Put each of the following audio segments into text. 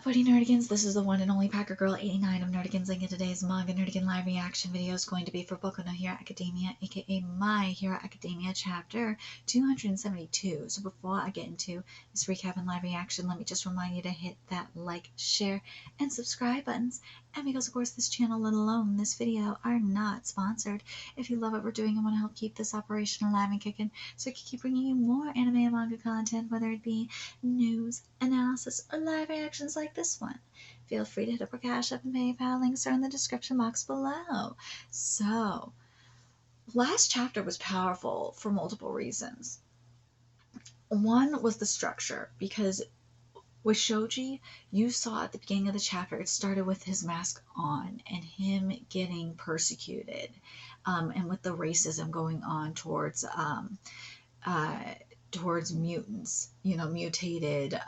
Buddy Nerdigans, this is the one and only Packer Girl 89 of Nerdigans, and today's Manga Nerdigan live reaction video is going to be for Boku no Hero Academia, aka My Hero Academia chapter 272. So before I get into this recap and live reaction, let me just remind you to hit that like, share, and subscribe buttons. And because of course this channel, let alone this video, are not sponsored. If you love what we're doing and want to help keep this operation alive and kicking, so we can keep bringing you more anime and manga content, whether it be news, analysis, or live reactions like this one, feel free to hit up our Cash App and PayPal. Links are in the description box below. So, last chapter was powerful for multiple reasons. One was the structure, because with Shoji, you saw at the beginning of the chapter, it started with his mask on and him getting persecuted, and with the racism going on towards mutants, mutated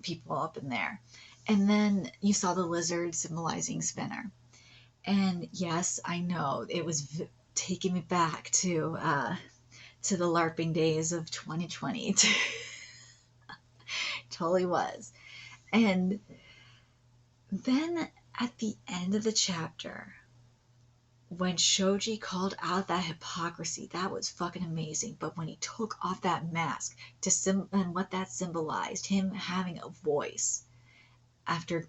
people up in there. And then you saw the lizard symbolizing Spinner. And yes, I know it was taking me back to the LARPing days of 2020. Totally was. And then at the end of the chapter, when Shoji called out that hypocrisy, that was fucking amazing. But when he took off that mask and what that symbolized, him having a voice after,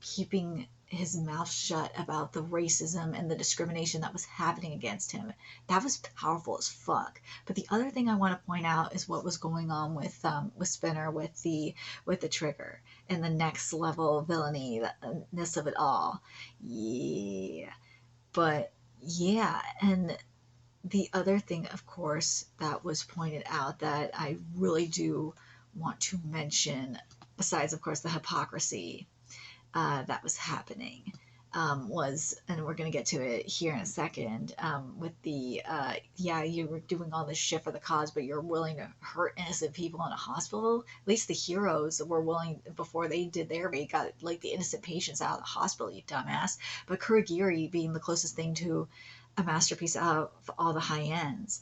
keeping his mouth shut about the racism and the discrimination that was happening against him, that was powerful as fuck. But the other thing I want to point out is what was going on with Spinner, with the trigger, and the next level villainy-ness of it all. Yeah. But yeah, and the other thing, of course, that was pointed out that I really do want to mention, besides, of course, the hypocrisy that was happening, was, and we're going to get to it here in a second, with the, yeah, you were doing all this shit for the cause, but you're willing to hurt innocent people in a hospital. At least the heroes were willing, before they did their raid, got like the innocent patients out of the hospital, you dumbass. But Kurogiri being the closest thing to a masterpiece out of all the high ends.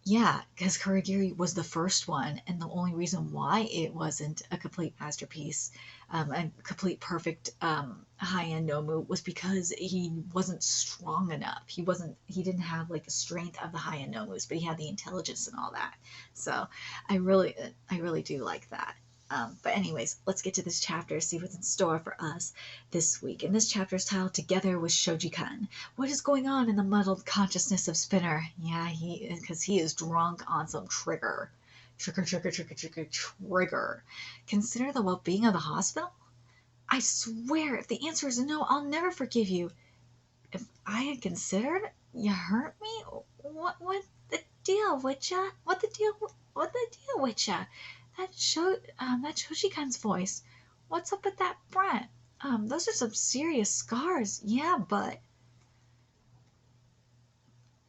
Yeah, because Kurogiri was the first one, and the only reason why it wasn't a complete masterpiece, a complete perfect high-end Nomu, was because he wasn't strong enough. He didn't have like the strength of the high-end Nomus, but he had the intelligence and all that. So I really do like that. But anyways, let's get to this chapter, see what's in store for us this week. And this chapter is titled Together with Shoji-kun. What is going on in the muddled consciousness of Spinner? Yeah, because he is drunk on some trigger. Trigger. Consider the well-being of the hospital? I swear, if the answer is no, I'll never forgive you. If I had considered, you hurt me? What the deal with ya? What the deal with ya? That Shoji-kun's voice. What's up with that Brent? Those are some serious scars. Yeah, but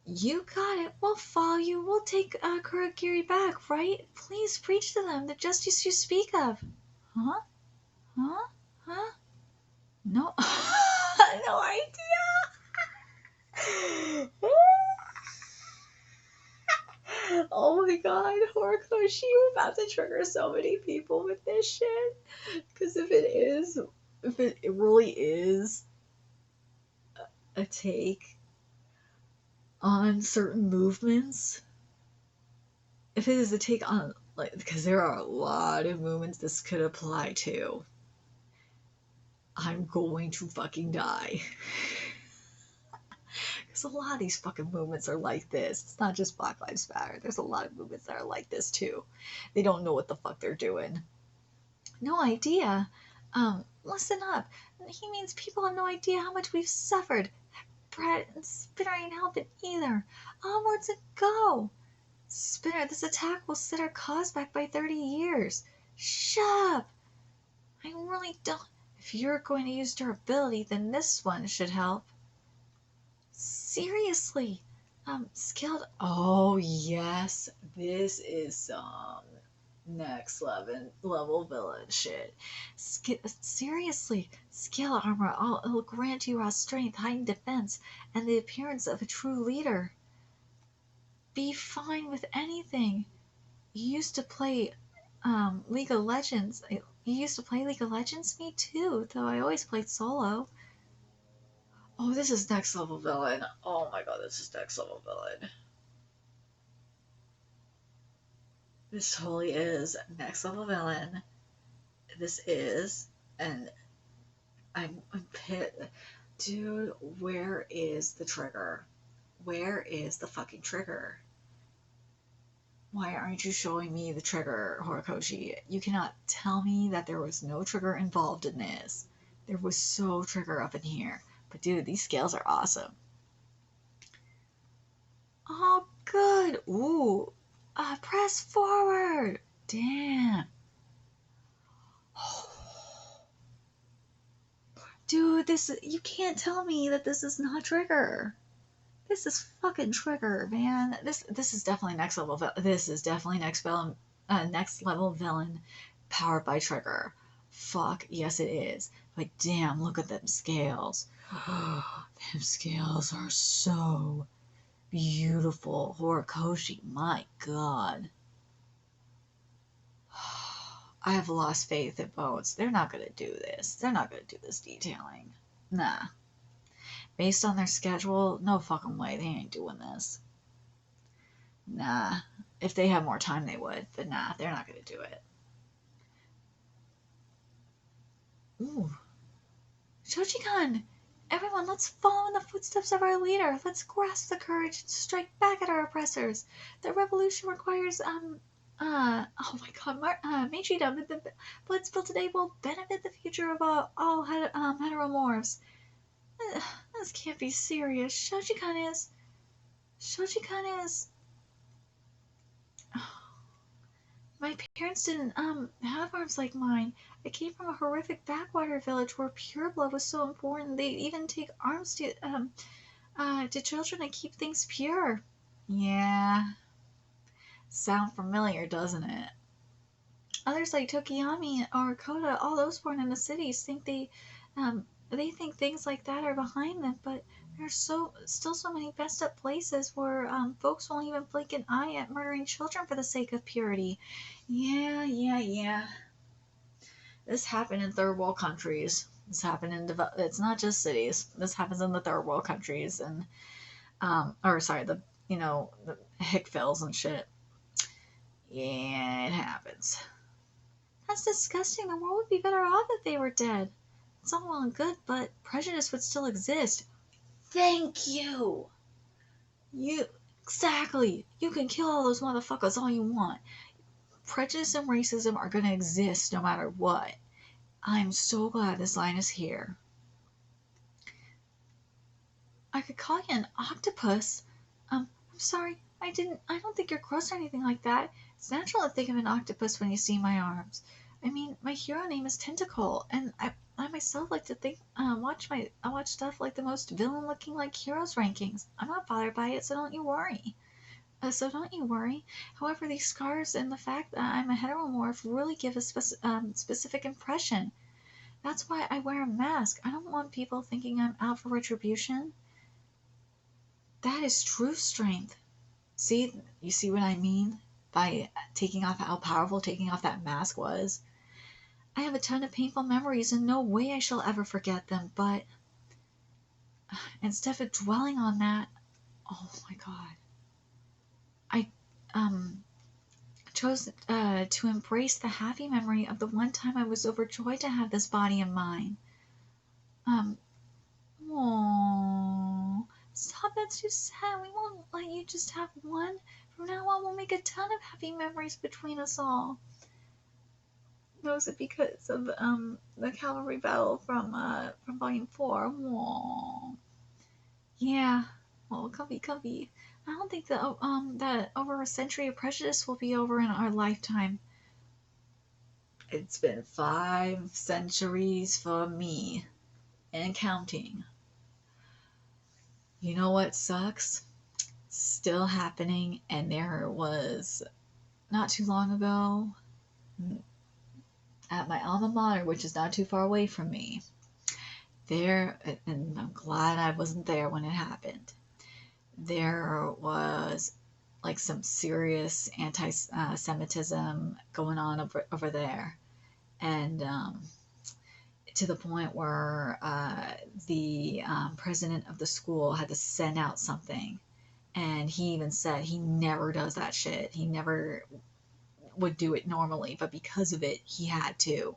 you got it. We'll follow you. We'll take Kurogiri back, right? Please preach to them the justice you speak of. Huh? Huh? Huh? No. No idea. Oh my god, Horikoshi, you're about to trigger so many people with this shit. Because if it really is a take on certain movements, if it is a take on, like, because there are a lot of movements this could apply to, I'm going to fucking die. Because a lot of these fucking movements are like this. It's not just Black Lives Matter. There's a lot of movements that are like this too. They don't know what the fuck they're doing. No idea. Listen up. He means people have no idea how much we've suffered. Brett and Spinner ain't helping either. Onwards and go. Spinner, this attack will set our cause back by 30 years. Shut up. I really don't. If you're going to use durability, then this one should help. Seriously. Skilled. Oh, yes. This is some next level villain shit. Seriously. Scale armor. It'll grant you raw strength, heightened defense, and the appearance of a true leader. Be fine with anything. You used to play League of Legends. You used to play League of Legends? Me too, though I always played solo. Oh, this is next level villain. Oh my god, this is next level villain. This totally is next level villain. This is, and I'm pissed. Dude, where is the trigger? Where is the fucking trigger? Why aren't you showing me the trigger, Horikoshi? You cannot tell me that there was no trigger involved in this. There was so trigger up in here. But dude, these scales are awesome. Oh, good. Ooh. Press forward. Damn. Dude, you can't tell me that this is not trigger. This is fucking trigger, man. This is definitely next level. This is definitely next level villain, powered by trigger. Fuck yes, it is. But damn, look at them scales. Them scales are so beautiful. Horikoshi, my god. I have lost faith in Bones. They're not gonna do this. They're not gonna do this detailing. Nah. Based on their schedule, no fucking way. They ain't doing this. Nah. If they had more time, they would. But nah, they're not gonna do it. Ooh. Shoji-kun! Everyone, let's follow in the footsteps of our leader. Let's grasp the courage to strike back at our oppressors. The revolution requires, oh my god, Meiji-dom, the blood spilled today will benefit the future of all heteromorphs. This can't be serious. Shoji-kun is... My parents didn't have arms like mine. I came from a horrific backwater village where pure blood was so important. They even take arms to children to keep things pure. Yeah. Sound familiar, doesn't it? Others like Tokiyami or Koda, all those born in the cities, they think things like that are behind them, but there's still so many messed up places where folks won't even blink an eye at murdering children for the sake of purity. Yeah. This happened in third world countries. This happened it's not just cities. This happens in the third world countries and the Hickvilles and shit. Yeah, it happens. That's disgusting. The world would be better off if they were dead. It's all well and good, but prejudice would still exist. Thank you. Exactly. You can kill all those motherfuckers all you want. Prejudice and racism are gonna exist no matter what. I'm so glad this line is here. I could call you an octopus. I'm sorry. I don't think you're gross or anything like that. It's natural to think of an octopus when you see my arms. I mean, my hero name is Tentacle, and I myself like to think, watch stuff like the most villain-looking like heroes rankings. I'm not bothered by it, so don't you worry. However, these scars and the fact that I'm a heteromorph really give a specific impression. That's why I wear a mask. I don't want people thinking I'm out for retribution. That is true strength. You see what I mean? By taking off how powerful taking off that mask was. I have a ton of painful memories and no way I shall ever forget them, but instead of dwelling on that, oh my god. I chose to embrace the happy memory of the one time I was overjoyed to have this body of mine. Aww. Stop, that's too sad. We won't let you just have one. From now on, we'll make a ton of happy memories between us all. Was it because of the cavalry battle from Volume 4? Aww. Yeah. Well, comfy. I don't think that over a century of prejudice will be over in our lifetime. It's been 5 centuries for me, and counting. You know what sucks? Still happening, and there was not too long ago at my alma mater, which is not too far away from me. There, and I'm glad I wasn't there when it happened. There was like some serious anti-Semitism going on over there, and to the point where the president of the school had to send out something. And he even said he never does that shit. He never would do it normally, but because of it, he had to.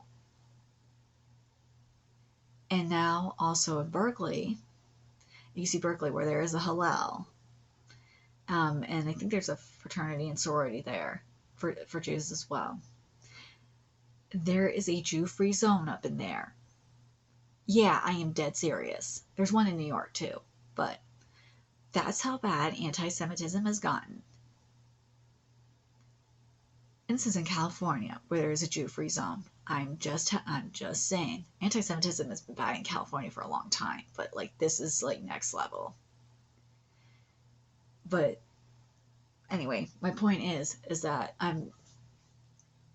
And now, also in Berkeley, UC Berkeley, where there is a Hillel, and I think there's a fraternity and sorority there for Jews as well. There is a Jew-free zone up in there. Yeah, I am dead serious. There's one in New York too, but that's how bad anti-Semitism has gotten. And this is in California, where there is a Jew-free zone. I'm just saying, anti-Semitism has been bad in California for a long time, but like this is like next level. But anyway, my point is that I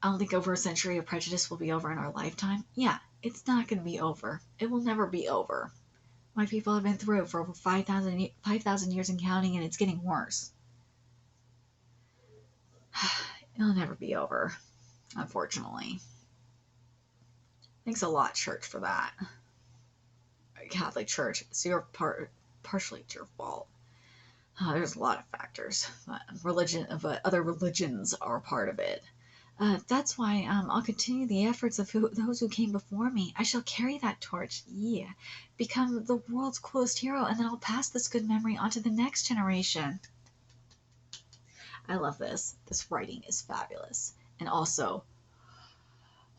don't think over a century of prejudice will be over in our lifetime. Yeah, it's not going to be over. It will never be over. My people have been through it for over 5,000 years and counting, and it's getting worse. It'll never be over, unfortunately. Thanks a lot, Church, for that. Catholic Church, it's partially it's your fault. There's a lot of factors, but other religions are part of it. That's why I'll continue the efforts of those who came before me. I shall carry that torch, become the world's coolest hero, and then I'll pass this good memory on to the next generation. I love this. This writing is fabulous. And also,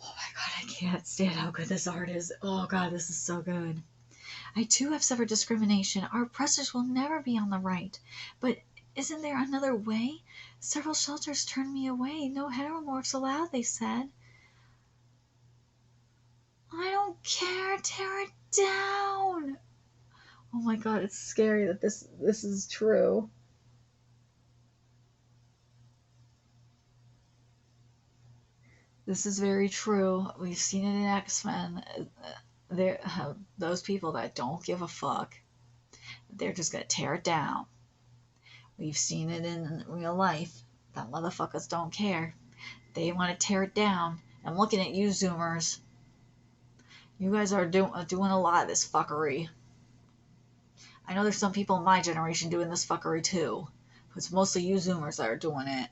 oh my god, I can't stand how good this art is. Oh god, this is so good. I too have suffered discrimination. Our oppressors will never be on the right. But isn't there another way? Several shelters turned me away. No heteromorphs allowed, they said. I don't care. Tear it down. Oh my god, it's scary that this is true. This is very true. We've seen it in X-Men. Those people that don't give a fuck, they're just gonna tear it down. We've seen it in real life. That motherfuckers don't care. They want to tear it down. I'm looking at you, Zoomers. You guys are doing a lot of this fuckery. I know there's some people in my generation doing this fuckery too, but it's mostly you Zoomers that are doing it,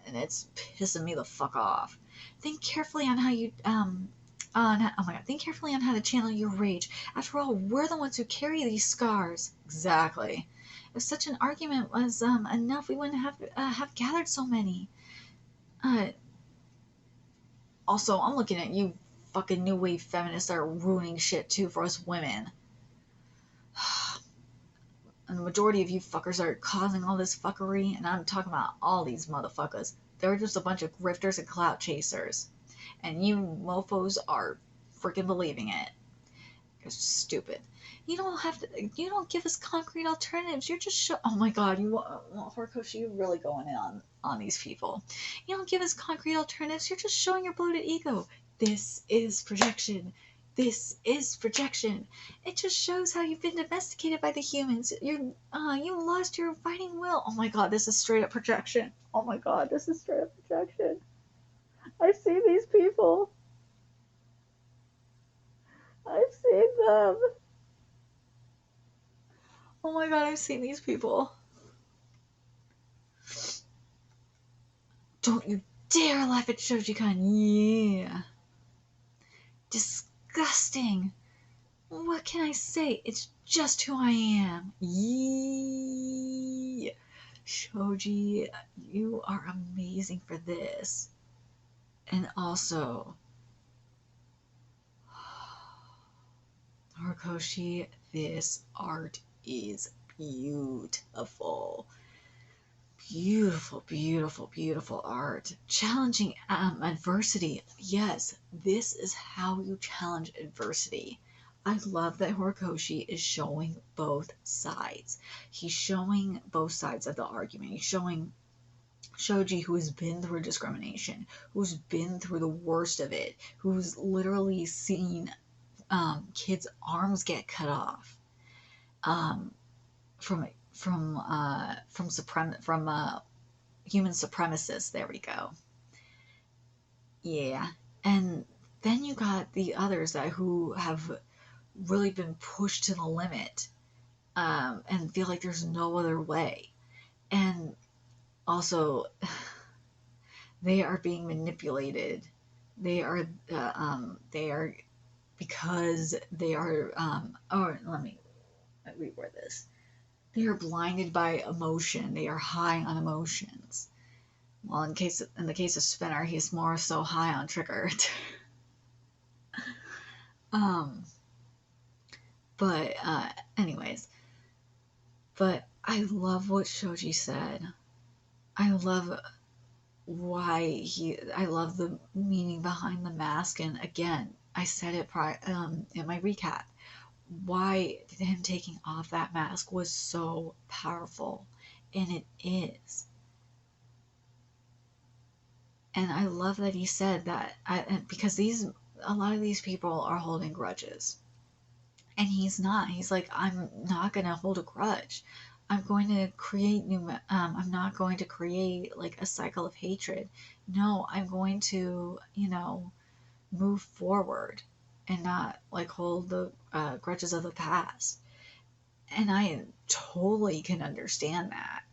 and it's pissing me the fuck off. Think carefully on how you think carefully on how to channel your rage. After all, we're the ones who carry these scars. Exactly. If such an argument was enough, we wouldn't have gathered so many. Also, I'm looking at you fucking new wave feminists that are ruining shit too for us women. And the majority of you fuckers are causing all this fuckery, and I'm talking about all these motherfuckers. They're just a bunch of grifters and clout chasers. And you mofos are freaking believing it. You're stupid. You don't give us concrete alternatives. You're just oh my god, Horikoshi, you're really going in on these people. You don't give us concrete alternatives. You're just showing your bloated ego. This is projection. This is projection. It just shows how you've been domesticated by the humans. You lost your fighting will. Oh my god, this is straight up projection. Oh my god, this is straight up projection. I see these people. I've seen them. Oh my god, I've seen these people. Don't you dare laugh at Shoji-kun. Yeah. Disgusting. What can I say? It's just who I am. Yeah. Shoji, you are amazing for this. And also, Horikoshi, this art is beautiful. Beautiful, beautiful, beautiful art. Challenging adversity. Yes, this is how you challenge adversity. I love that Horikoshi is showing both sides. He's showing both sides of the argument. He's showing Shoji, who has been through discrimination, who's been through the worst of it, who's literally seen kids' arms get cut off from human supremacists. There we go. Yeah, And then you got the others that who have really been pushed to the limit, and feel like there's no other way. And also, they are being manipulated. They are because they are, or let me reword this. They are blinded by emotion. They are high on emotions. Well, in the case of Spinner, he's more so high on trigger. um, but anyways, but I love what Shoji said. I love I love the meaning behind the mask. And again, I said it in my recap. Why him taking off that mask was so powerful, and it is. And I love that he said that, because a lot of these people are holding grudges, and he's not. He's like, I'm not gonna hold a grudge. I'm going to create I'm not going to create like a cycle of hatred. No, I'm going to, move forward and not like hold the grudges of the past. And I totally can understand that.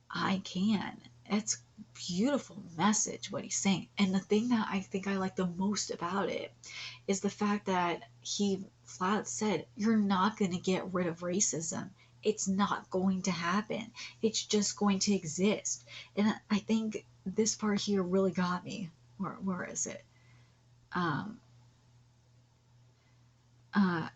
I can. It's beautiful message what he's saying. And the thing that I think I like the most about it is the fact that he flat said, you're not going to get rid of racism. It's not going to happen. It's just going to exist. And I think this part here really got me. Where is it? Um, uh,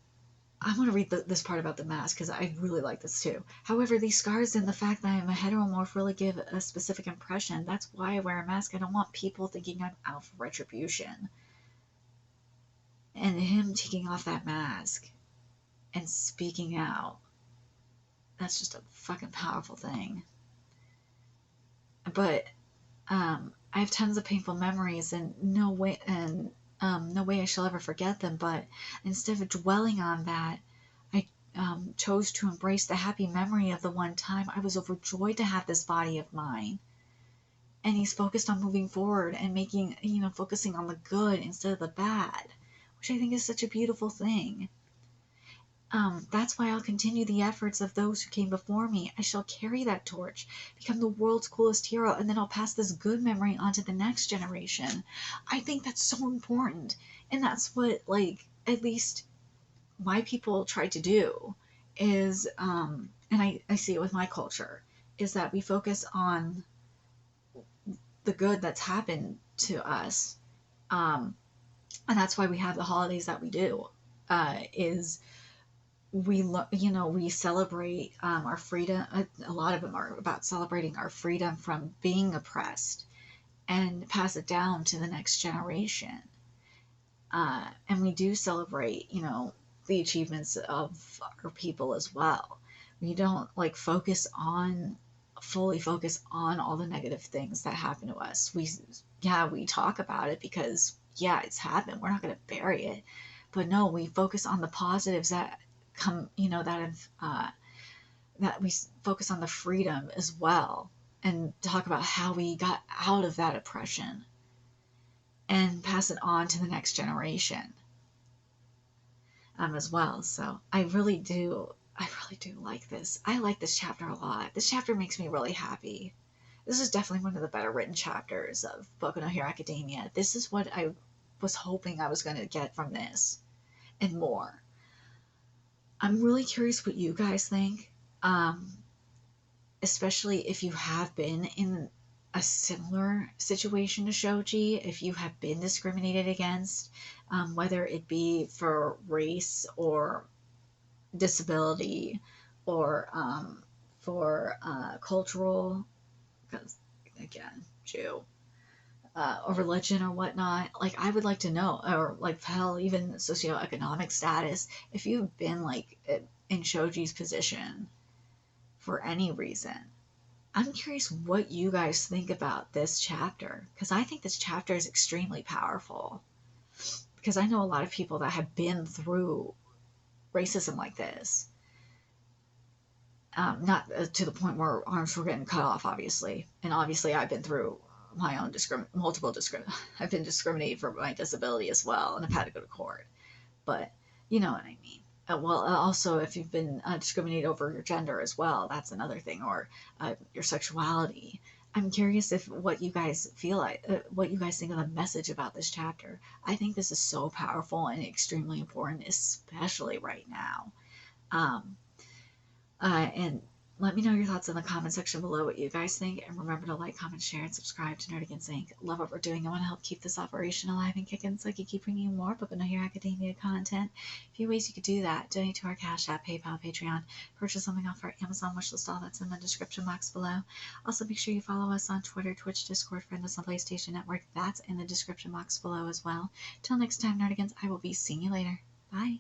I want to read this part about the mask because I really like this too. However, these scars and the fact that I'm a heteromorph really give a specific impression. That's why I wear a mask. I don't want people thinking I'm out for retribution. And him taking off that mask and speaking out, that's just a fucking powerful thing. But I have tons of painful memories, and no way I shall ever forget them. But instead of dwelling on that, I chose to embrace the happy memory of the one time I was overjoyed to have this body of mine. And he's focused on moving forward and focusing on the good instead of the bad, which I think is such a beautiful thing. That's why I'll continue the efforts of those who came before me. I shall carry that torch, become the world's coolest hero, and then I'll pass this good memory on to the next generation. I think that's so important. And that's what, like, at least my people try to do is, and I see it with my culture, is that we focus on the good that's happened to us. And that's why we have the holidays that we do, is we celebrate our freedom. A lot of them are about celebrating our freedom from being oppressed and pass it down to the next generation. And we do celebrate, the achievements of our people as well. We don't like fully focus on all the negative things that happen to us. We talk about it because it's happened. We're not going to bury it, but no, we focus on the positives that come, that we focus on the freedom as well, and talk about how we got out of that oppression and pass it on to the next generation, as well. So I really do like this. I like this chapter a lot. This chapter makes me really happy. This is definitely one of the better written chapters of Boku no Hero Academia. This is what I was hoping I was going to get from this, and more. I'm really curious what you guys think, especially if you have been in a similar situation to Shoji, if you have been discriminated against, whether it be for race or disability, or for cultural, because again, Jew, or religion or whatnot. Like, I would like to know, or like hell, even socioeconomic status, if you've been like in Shoji's position for any reason. I'm curious what you guys think about this chapter, because I think this chapter is extremely powerful, because I know a lot of people that have been through racism like this. Not to the point where arms were getting cut off, obviously. And obviously I've been through my own I've been discriminated for my disability as well, and I've had to go to court. But you know what I mean. Also, if you've been discriminated over your gender as well, that's another thing, or your sexuality. I'm curious if what you guys feel like, what you guys think of the message about this chapter. I think this is so powerful and extremely important, especially right now. Um, and let me know your thoughts in the comment section below, what you guys think. And remember to like, comment, share, and subscribe to Nerdigans Inc. Love what we're doing. I want to help keep this operation alive and kicking so I can keep bringing you more Boku no Hero Academia content. A few ways you could do that: donate to our Cash App, PayPal, Patreon, purchase something off our Amazon wishlist, all that's in the description box below. Also, make sure you follow us on Twitter, Twitch, Discord, friend us on PlayStation Network. That's in the description box below as well. Till next time, Nerdigans, I will be seeing you later. Bye.